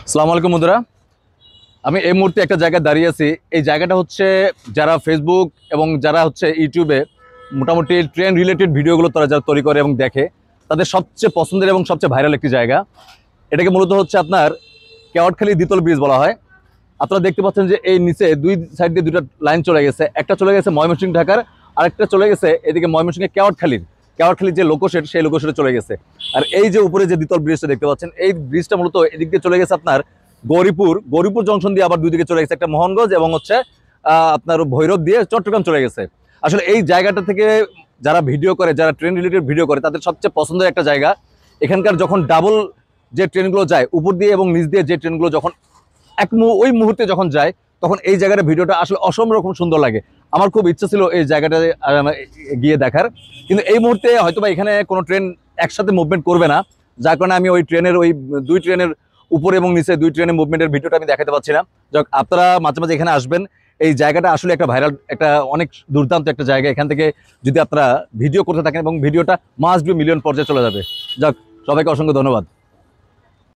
আসসালামু আলাইকুম বন্ধুরা, আমি এই মুহূর্তে একটা জায়গায় দাঁড়িয়ে আছি। এই জায়গাটা হচ্ছে যারা ফেসবুক এবং যারা হচ্ছে ইউটিউবে মোটামুটি ট্রেন রিলেটেড ভিডিওগুলো তারা যারা তৈরি করে এবং দেখে, তাদের সবচেয়ে পছন্দের এবং সবচেয়ে ভাইরাল একটি জায়গা। এটাকে মূলত হচ্ছে আপনার কেওয়াটখালী দ্বিতল ব্রিজ বলা হয়। আপনারা দেখতে পাচ্ছেন যে এই নিচে দুই সাইড দিয়ে দুটো লাইন চলে গেছে, একটা চলে গেছে ময়মনসিংহ ঢাকার, আরেকটা চলে গেছে এদিকে ময়মনসিংহের কেওয়াটখালীর যে লোকোশেড সেই লোকোশেডে চলে গেছে। আর এই যে উপরে যে দ্বিতল ব্রিজটা দেখতে পাচ্ছেন, এই ব্রিজটা মূলত এদিক দিয়ে চলে গেছে আপনার গৌরীপুর জংশন দিয়ে, আবার দুই দিকে চলে গেছে, একটা মোহনগঞ্জ এবং হচ্ছে আপনার ভৈরব দিয়ে চট্টগ্রাম চলে গেছে। আসলে এই জায়গাটা থেকে যারা ভিডিও করে, যারা ট্রেন রিলেটেড ভিডিও করে, তাদের সবচেয়ে পছন্দের একটা জায়গা। এখানকার যখন ডাবল যে ট্রেনগুলো যায় উপর দিয়ে এবং নিচ দিয়ে, যে ট্রেনগুলো যখন ওই মুহূর্তে যখন যায়, তখন এই জায়গাটা ভিডিওটা আসলে অসম রকম সুন্দর লাগে। আমার খুব ইচ্ছা ছিল এই জায়গাটা গিয়ে দেখার, কিন্তু এই মুহূর্তে হয়তোবা এখানে কোনো ট্রেন একসাথে মুভমেন্ট করবে না, যার কারণে আমি ওই দুই ট্রেনের উপরে এবং নিচে দুই ট্রেনের মুভমেন্টের ভিডিওটা আমি দেখাতে পারছি না। যাক, আপনারা মাঝে মাঝে এখানে আসবেন। এই জায়গাটা আসলে একটা ভাইরাল, একটা অনেক দুর্দান্ত একটা জায়গা। এখান থেকে যদি আপনারা ভিডিও করতে থাকেন এবং ভিডিওটা মাস্ট বি মিলিয়ন পর্যায়ে চলে যাবে। যাক, সবাইকে অসংখ্য ধন্যবাদ।